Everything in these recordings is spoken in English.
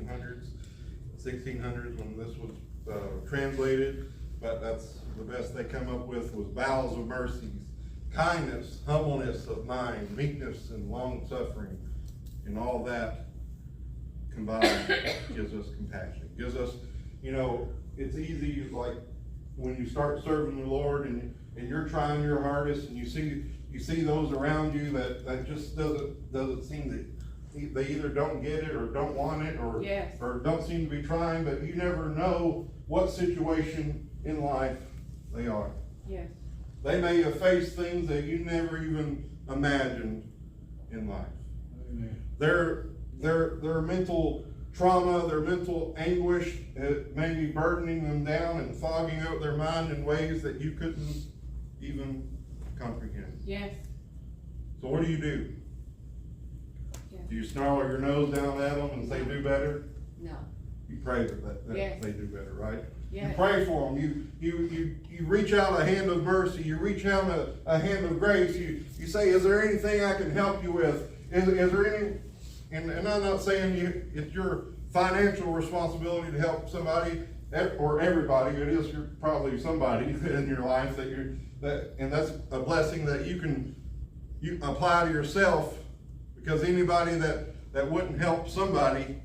1700s, 1600s when this was translated, but that's the best they come up with was bowels of mercies, kindness, humbleness of mind, meekness, and long suffering, and all that combined gives us compassion. Gives us, it's easy, like when you start serving the Lord and you're trying your hardest, and you see those around you that just doesn't seem that they either don't get it or don't want it or Yes. or don't seem to be trying, but you never know what situation in life they are. Yes. They may have faced things that you never even imagined in life. Amen. Their mental trauma, their mental anguish, may be burdening them down and fogging up their mind in ways that you couldn't even comprehend. Yes. So what do you do? Yes. Do you snarl your nose down at them and say, do better? No. You pray that Yes. they do better, right? Yes. You pray for them. You reach out a hand of mercy. You reach out a hand of grace. You say, is there anything I can help you with? Is there any, and I'm not saying it's your financial responsibility to help somebody or everybody. It is probably somebody in your life and that's a blessing that you apply to yourself, because anybody that wouldn't help somebody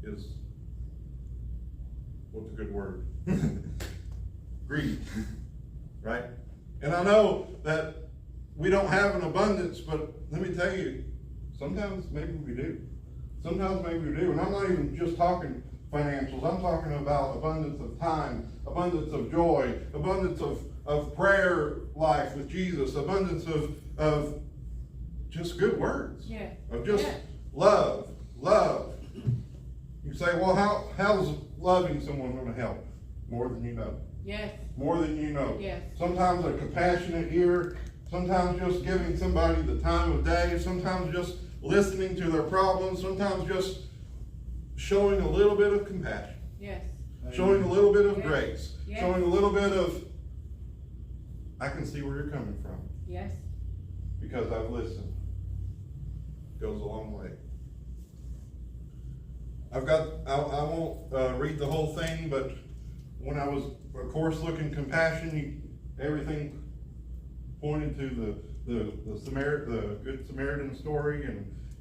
is, what's a good word? Greedy, right? And I know that we don't have an abundance, but let me tell you, sometimes maybe we do. Sometimes maybe we do. And I'm not even just talking financials. I'm talking about abundance of time, abundance of joy, abundance of prayer life with Jesus, abundance of just good words. Yeah. Of just Yeah. love. You say, well, how's loving someone going to help? More than you know. Yes. More than you know. Yes. Sometimes a compassionate ear, sometimes just giving somebody the time of day, sometimes just listening to their problems, sometimes just showing a little bit of compassion, Yes. showing a little bit of Yes. grace, Yes. showing a little bit of, I can see where you're coming from Yes. because I've listened. Goes a long way. I won't read the whole thing, but when I was, of course, looking compassion, everything pointed to the Good Samaritan story,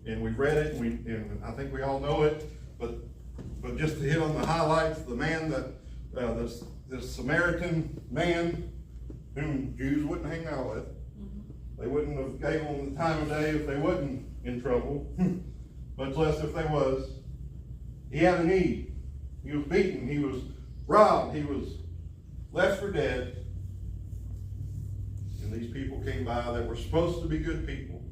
and we've read it, and I think we all know it, but just to hit on the highlights, the man this Samaritan man whom Jews wouldn't hang out with, they wouldn't have gave him the time of day if they wasn't in trouble, much less if they was. He had a need. He was beaten. He was robbed. He was left for dead. And these people came by that were supposed to be good people,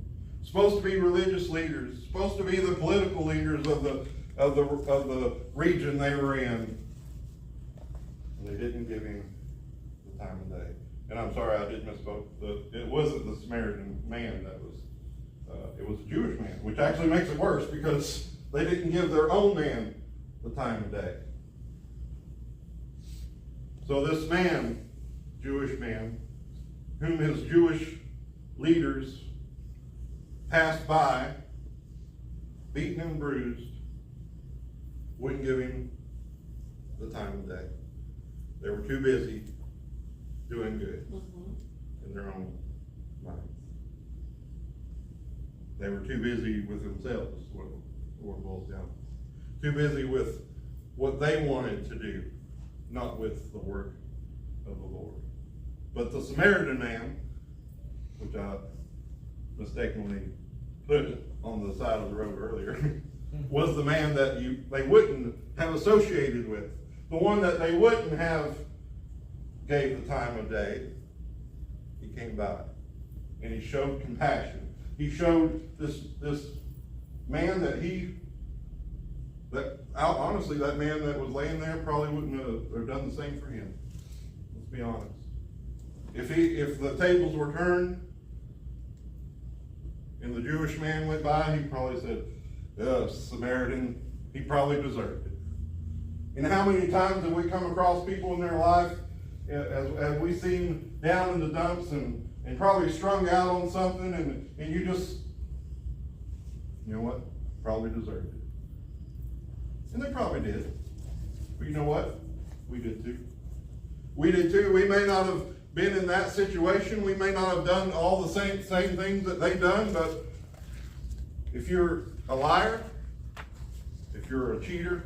supposed to be religious leaders, supposed to be the political leaders of the region they were in. And they didn't give him the time of day. And I'm sorry, I did misspoke. It wasn't the Samaritan man that was, it was a Jewish man, which actually makes it worse because they didn't give their own man the time of day. So this man, Jewish man, whom his Jewish leaders passed by, beaten and bruised, wouldn't give him the time of day. They were too busy doing good in their own minds. They were too busy with themselves, is what it boils down. Too busy with what they wanted to do, not with the work of the Lord. But the Samaritan man, which I mistakenly put on the side of the road earlier, was the man that they wouldn't have associated with. The one that they wouldn't have gave the time of day. He came by and he showed compassion. He showed this man honestly, that man that was laying there probably wouldn't have done the same for him. Let's be honest. If the tables were turned and the Jewish man went by, he probably said, Samaritan, he probably deserved it. And how many times have we come across people in their life as we seen down in the dumps and probably strung out on something and you just, you know what, probably deserved it. And they probably did. But you know what? We did too. We did too. We may not have been in that situation. We may not have done all the same things that they done, but if you're a liar, if you're a cheater,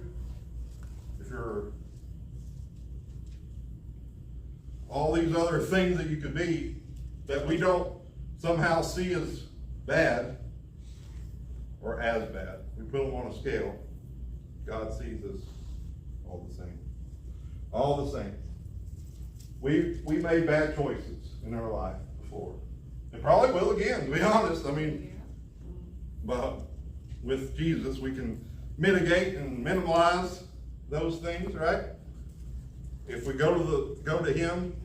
if you're all these other things that you could be that we don't somehow see as bad or as bad, we put them on a scale, God sees us all the same. All the same. We made bad choices in our life before. And probably will again, to be honest. I mean, but with Jesus, we can mitigate and minimize those things, right? If we go to Him,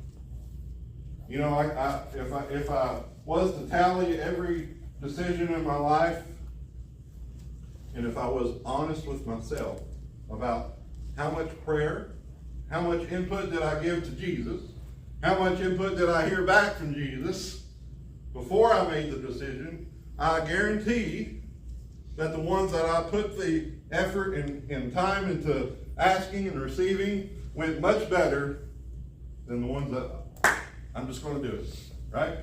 you know, if I was to tally every decision in my life, and if I was honest with myself about how much prayer, how much input did I give to Jesus, how much input did I hear back from Jesus before I made the decision, I guarantee that the ones that I put the effort and time into asking and receiving went much better than the ones that I'm just going to do it, right?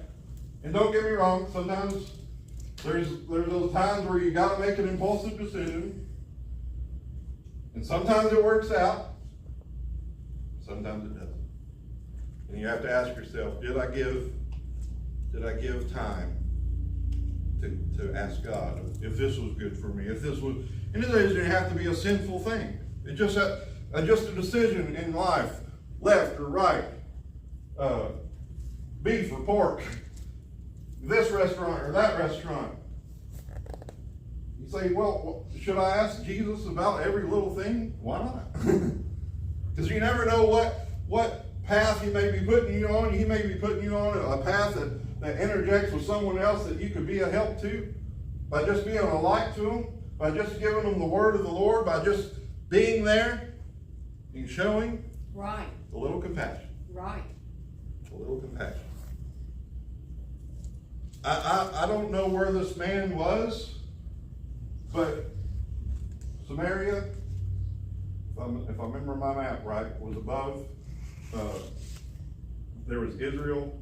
And don't get me wrong, sometimes there's those times where you got to make an impulsive decision, and sometimes it works out, sometimes it doesn't. And you have to ask yourself, did I give time to ask God if this was good for me, if this was, and it doesn't have to be a sinful thing. It's just a decision in life, left or right, beef or pork, this restaurant or that restaurant. You say, well, should I ask Jesus about every little thing? Why not? Because you never know what path He may be putting you on. He may be putting you on a path that interjects with someone else that you could be a help to, by just being a light to them, by just giving them the word of the Lord, by just being there and showing Right. a little compassion. Right. A little compassion. I don't know where this man was, but Samaria, if I remember my map right, was above. There was Israel,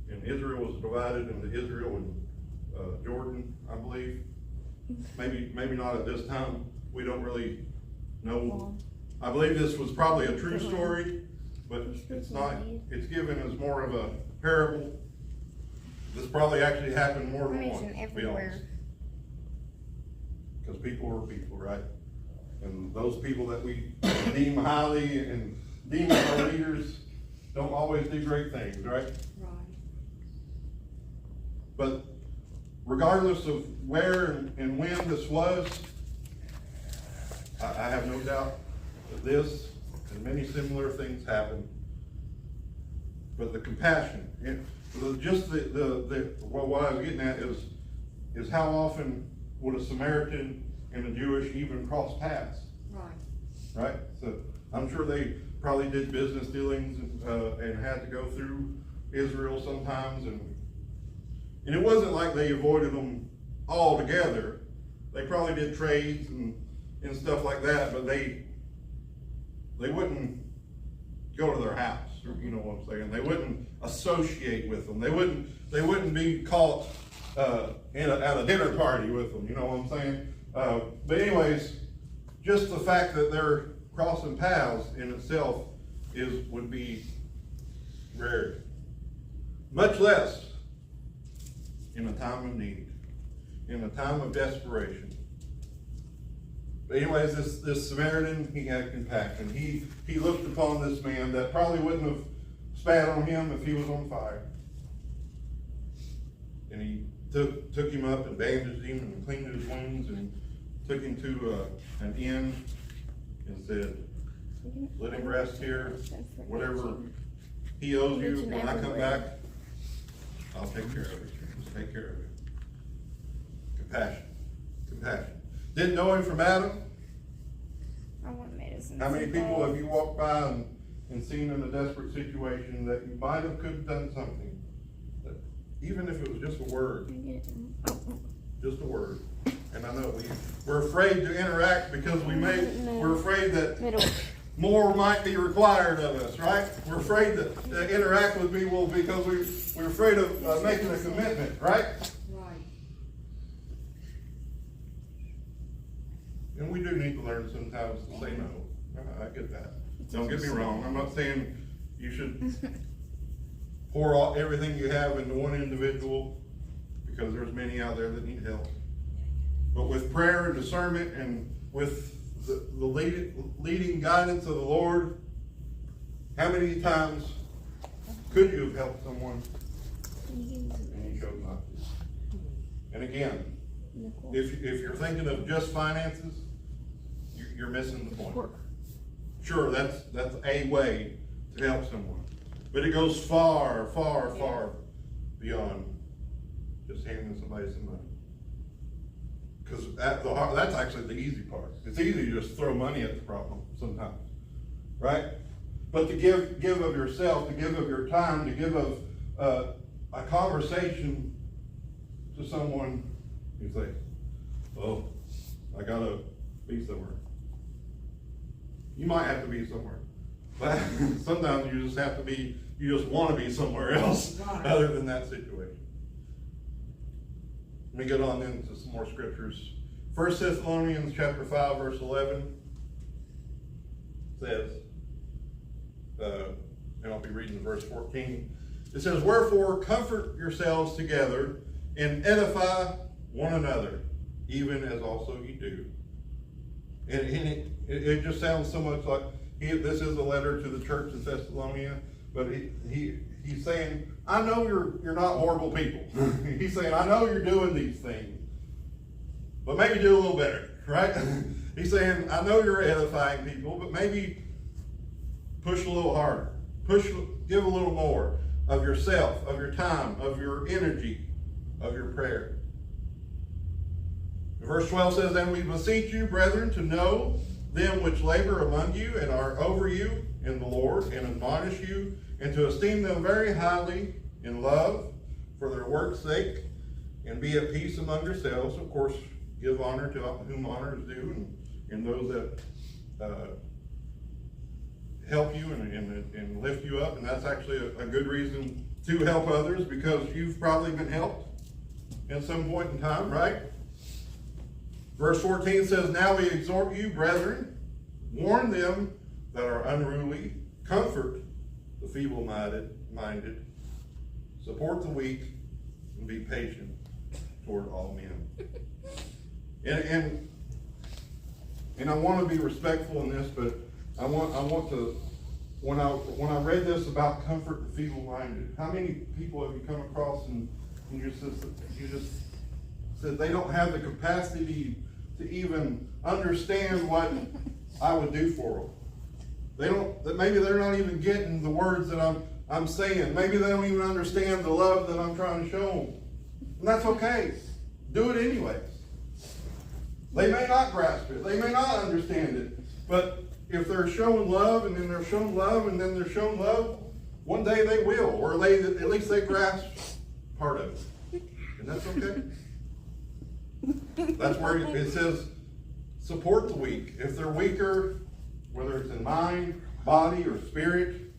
and Israel was divided into Israel and Jordan, I believe. Maybe not at this time. We don't really know. I believe this was probably a true story, but it's not. It's given as more of a parable. This probably actually happened more than once, to be honest. Because people are people, right? And those people that we deem highly and deem as our leaders don't always do great things, right? Right. But regardless of where and when this was, I have no doubt that this and many similar things happened. But the compassion, just what I was getting at is how often would a Samaritan and a Jewish even cross paths? Right. Right? So I'm sure they probably did business dealings and had to go through Israel sometimes, and it wasn't like they avoided them altogether. They probably did trades and stuff like that, but they wouldn't go to their house, or you know what I'm saying. They wouldn't associate with them. They wouldn't be caught at a dinner party with them. You know what I'm saying? But anyways, just the fact that they're crossing paths in itself would be rare. Much less in a time of need, in a time of desperation. But anyways, this Samaritan, he had compassion. He looked upon this man that probably wouldn't have spat on him if he was on fire. And he took him up and bandaged him and cleaned his wounds and took him to an inn and said, let him rest here. Whatever he owes you, when I come back, I'll take care of it. Just take care of it. Compassion. Compassion. Didn't know him from Adam. I want medicine. How many people have you walked by and seen in a desperate situation that you might have could have done something? That, even if it was just a word. Just a word. And I know we're afraid to interact because we're afraid that Middle. more might be required of us, right? We're afraid to interact with people because we're afraid of making a commitment, right? Right. And we do need to learn sometimes to say no. I get that. Don't get me wrong. I'm not saying you should pour everything you have into one individual, because there's many out there that need help. But with prayer and discernment and with the leading guidance of the Lord, how many times could you have helped someone and you chose not to? And again, if you're thinking of just finances, you're missing the point. Sure, that's a way to help someone, but it goes far, far, far beyond just handing somebody some money. Because that's actually the easy part. It's easy to just throw money at the problem sometimes, right? But to give of yourself, to give of your time, to give of a conversation to someone, you say, "Oh, I gotta be somewhere." You might have to be somewhere, but sometimes you just want to be somewhere else other than that situation. Let me get on into some more scriptures. 1 Thessalonians chapter 5, verse 11 says, and I'll be reading verse 14. It says, "Wherefore comfort yourselves together and edify one another, even as also you do." And it just sounds so much like this is a letter to the church in Thessalonica, but he's saying, I know you're not horrible people. He's saying, I know you're doing these things, but maybe do a little better, right? He's saying, I know you're edifying people, but maybe push a little harder. Give a little more of yourself, of your time, of your energy, of your prayer. Verse 12 says, "And we beseech you, brethren, to know them which labor among you and are over you in the Lord, and admonish you, and to esteem them very highly in love for their work's sake, and be at peace among yourselves." Of course, give honor to whom honor is due, and those that help you and lift you up. And that's actually a good reason to help others, because you've probably been helped at some point in time, right? Verse 14 says, "Now we exhort you, brethren, warn them that are unruly, comfort the feeble-minded, support the weak, and be patient toward all men." And I want to be respectful in this, but I want to, when I read this about comfort the feeble-minded, how many people have you come across and you just said they don't have the capacity to even understand what I would do for them? Maybe they're not even getting the words that I'm saying. Maybe they don't even understand the love that I'm trying to show them. And that's okay. Do it anyways. They may not grasp it. They may not understand it. But if they're showing love, and then they're shown love, and then they're shown love, one day they will, or at least they grasp part of it. And that's okay. That's where it says, support the weak. If they're weaker, whether it's in mind, body, or spirit,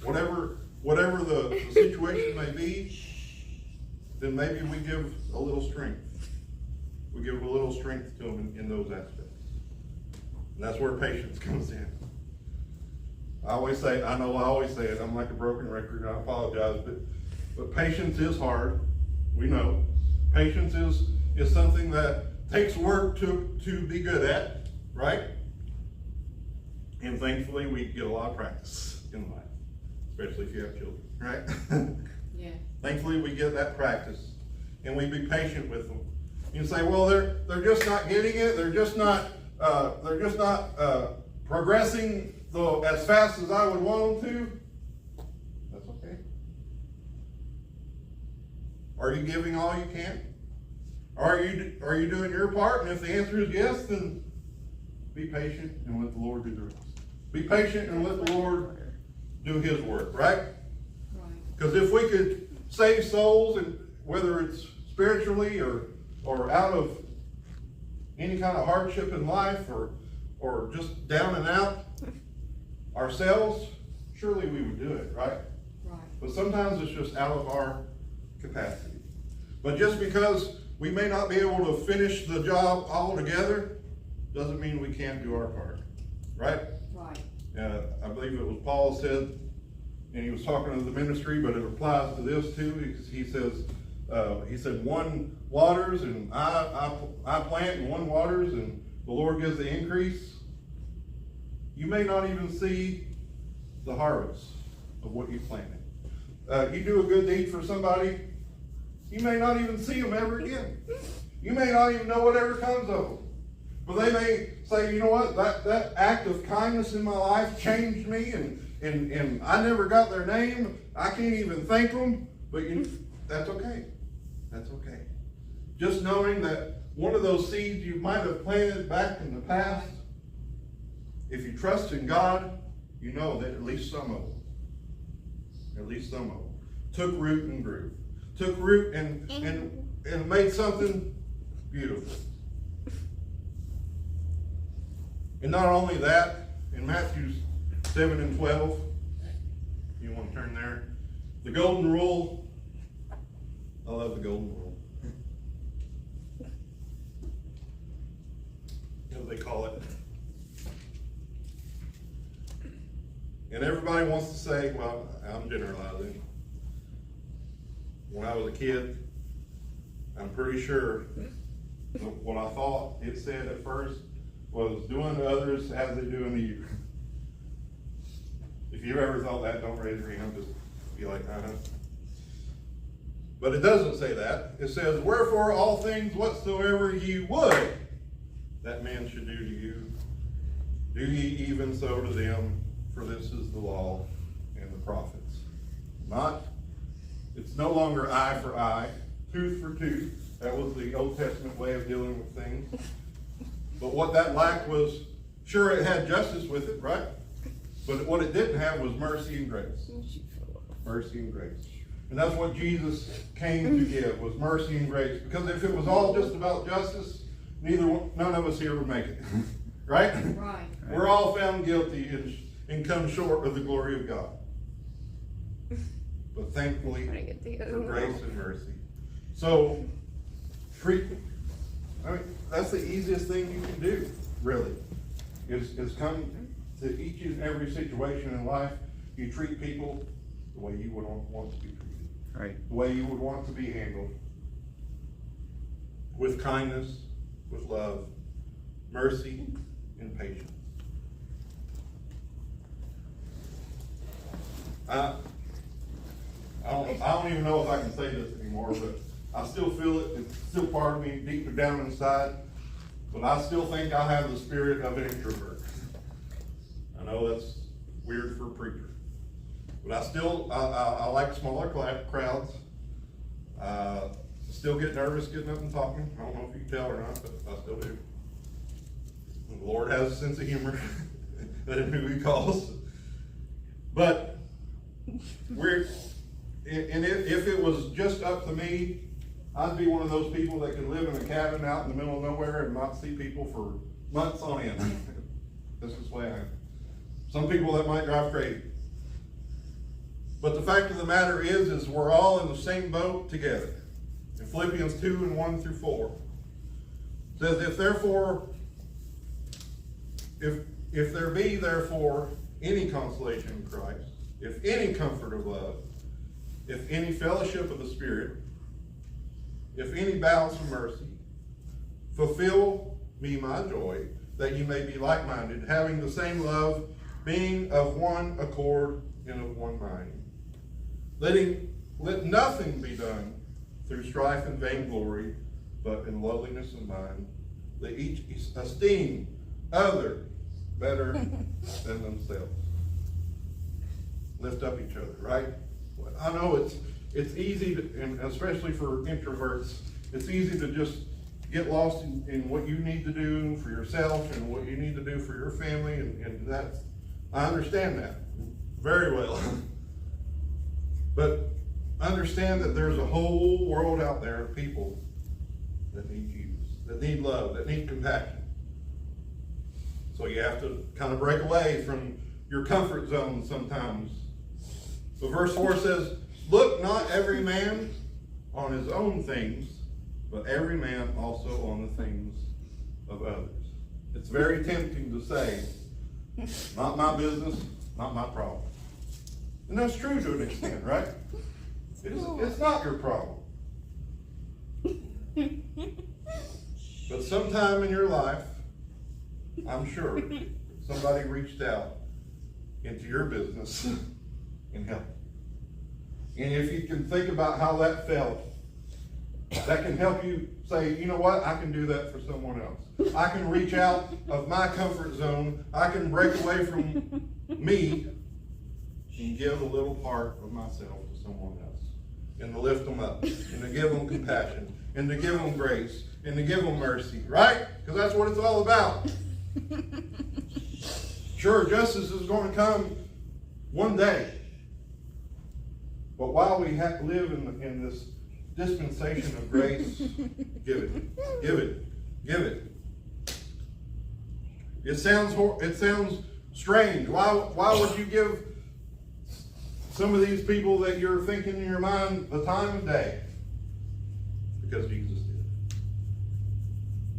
whatever the situation may be, then maybe we give a little strength. We give a little strength to them in those aspects. And that's where patience comes in. I always say it, I'm like a broken record, I apologize, but patience is hard. We know. Patience is something that takes work to be good at, right? And thankfully, we get a lot of practice in life, especially if you have children, right? Yeah. Thankfully, we get that practice, and we be patient with them. You say, well, they're just not getting it. They're just not progressing as fast as I would want them to. That's okay. Are you giving all you can? Are you doing your part? And if the answer is yes, then be patient and let the Lord do the rest. Be patient and let the Lord do His work, right? Because if we could save souls, and whether it's spiritually or or out of any kind of hardship in life, or just down and out ourselves, surely we would do it, right? Right. But sometimes it's just out of our capacity. But just because we may not be able to finish the job altogether, doesn't mean we can't do our part, right? Right. I believe it was Paul said, and he was talking to the ministry, but it applies to this too. He said, one waters and I plant, and one waters, and the Lord gives the increase. You may not even see the harvest of what you planted. You do a good deed for somebody, you may not even see them ever again. You may not even know whatever comes of them. But they may say, you know what, that act of kindness in my life changed me, and I never got their name. I can't even thank them, but that's okay. That's okay. Just knowing that one of those seeds you might have planted back in the past, if you trust in God, you know that at least some of them, took root and grew. Took root and made something beautiful. And not only that, in Matthew 7 and 12, you want to turn there, the golden rule. I love the golden rule. As they call it. And everybody wants to say, well, I'm generalizing. When I was a kid, I'm pretty sure what I thought it said at first was doing to others as they do unto you. If you ever thought that, don't raise your hand, just be like, But it doesn't say that. It says, wherefore all things whatsoever ye would that man should do to you, do ye even so to them, for this is the law and the prophets. It's no longer eye for eye, tooth for tooth. That was the Old Testament way of dealing with things. But what that lacked was, sure, it had justice with it, right? But what it didn't have was mercy and grace. Mercy and grace. And that's what Jesus came to give, was mercy and grace. Because if it was all just about justice, none of us here would make it. Right? Right. We're all found guilty and come short of the glory of God. But thankfully, for grace and mercy. So, that's the easiest thing you can do, really, is come to each and every situation in life. You treat people the way you would want to be treated. Right. The way you would want to be handled. With kindness, with love, mercy, and patience. I don't even know if I can say this anymore, but I still feel it. It's still part of me deep down inside. But I still think I have the spirit of an introvert. I know that's weird for a preacher. But I like smaller crowds. Still get nervous getting up and talking. I don't know if you can tell or not, but I still do. The Lord has a sense of humor that in who he calls. But if it was just up to me, I'd be one of those people that could live in a cabin out in the middle of nowhere and not see people for months on end. This is the way I am. Some people that might drive crazy. But the fact of the matter is we're all in the same boat together. In Philippians 2 and 1 through 4. It says, if there be therefore any consolation in Christ, if any comfort of love, if any fellowship of the Spirit, if any bowels of mercy, fulfill me my joy, that you may be like-minded, having the same love, being of one accord and of one mind. Let nothing be done through strife and vainglory, but in lowliness of mind. Let each esteem other better than themselves. Lift up each other, right? I know it's easy, and especially for introverts, it's easy to just get lost in what you need to do for yourself and what you need to do for your family, and that's, I understand that very well. But understand that there's a whole world out there of people that need Jesus, that need love, that need compassion. So you have to kind of break away from your comfort zone sometimes. So verse 4 says, look not every man on his own things, but every man also on the things of others. It's very tempting to say, not my business, not my problem. And that's true to an extent, right? It's not your problem. But sometime in your life, I'm sure, somebody reached out into your business and helped. And if you can think about how that felt, that can help you say, you know what, I can do that for someone else. I can reach out of my comfort zone. I can break away from me and give a little part of myself to someone else. And to lift them up. And to give them compassion. And to give them grace. And to give them mercy. Right? Because that's what it's all about. Sure, justice is going to come one day. But while we have to live in this dispensation of grace, give it, give it, give it. It sounds strange. Why would you give some of these people that you're thinking in your mind the time of day? Because Jesus did.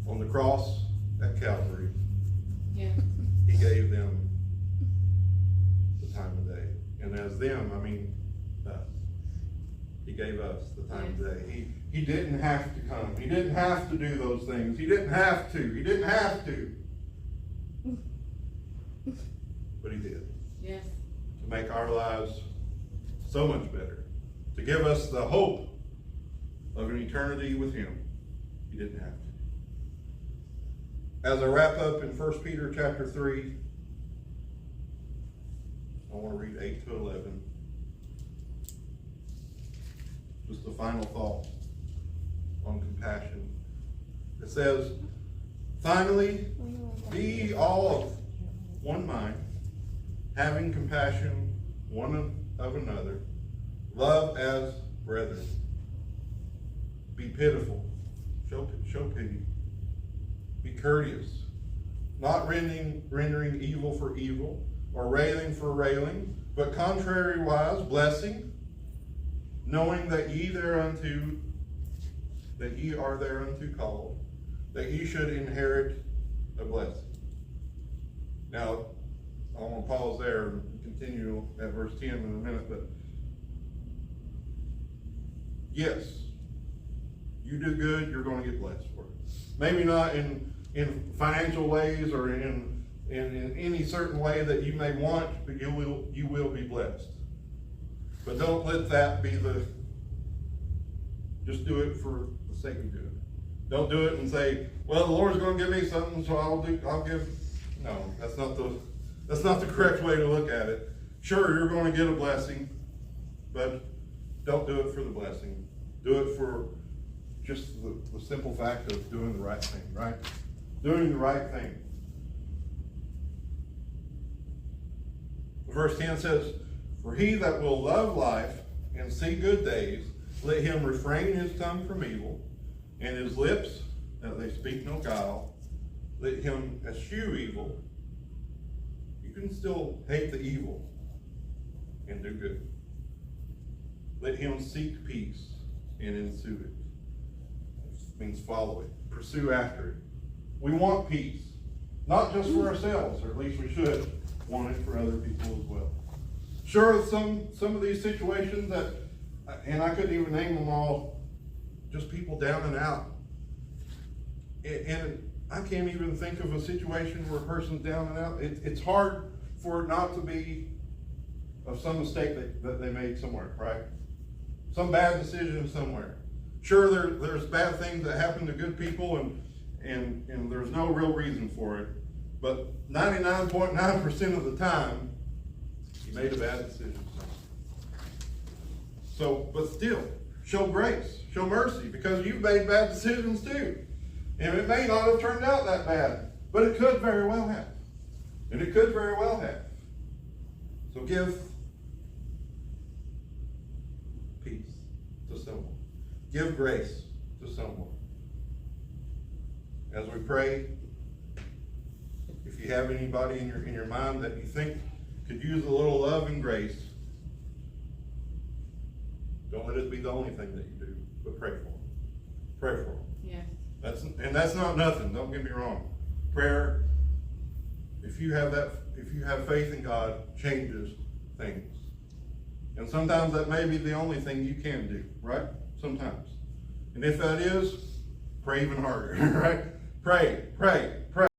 On the cross at Calvary, Yeah. he gave them the time of day. And as them, I mean us. He gave us the time of day. He didn't have to come. He didn't have to do those things. He didn't have to. He didn't have to. But he did. Yes. To make our lives so much better. To give us the hope of an eternity with him. He didn't have to. As I wrap up in 1 Peter chapter 3, I want to read 8 to 11. Just a final thought on compassion. It says, finally, be all of one mind, having compassion one of another, love as brethren. Be pitiful, show pity. Be courteous, not rendering evil for evil, or railing for railing, but contrariwise blessing, knowing that ye are thereunto called, that ye should inherit a blessing. Now, I want to pause there and continue at verse 10 in a minute, but yes, you do good, you're going to get blessed for it. Maybe not in financial ways or in any certain way that you may want, but you will be blessed. But don't let that be just do it for the sake of doing it. Don't do it and say, well, the Lord's going to give me something, so I'll give. No, that's not the correct way to look at it. Sure, you're going to get a blessing, but don't do it for the blessing. Do it for just the simple fact of doing the right thing, right? Doing the right thing. Verse 10 says, for he that will love life and see good days, let him refrain his tongue from evil, and his lips, that they speak no guile. Let him eschew evil. You can still hate the evil and do good. Let him seek peace and ensue it. It means follow it, pursue after it. We want peace, not just for ourselves, or at least we should want it for other people as well. Sure, some of these situations that, and I couldn't even name them all, just people down and out. And I can't even think of a situation where a person's down and out. It's hard for it not to be of some mistake that they made somewhere, right? Some bad decision somewhere. Sure, there's bad things that happen to good people, and there's no real reason for it. But 99.9% of the time, you made a bad decision. So, but still, show grace, show mercy, because you've made bad decisions too. And it may not have turned out that bad, but it could very well have. And it could very well have. So give peace to someone. Give grace to someone. as we pray, if you have anybody in your mind that you think could use a little love and grace, don't let it be the only thing that you do, but pray for them. Pray for them. Yes. That's not nothing, don't get me wrong. Prayer, if you have faith in God, changes things. And sometimes that may be the only thing you can do, right? Sometimes. And if that is, pray even harder, right? Pray, pray, pray.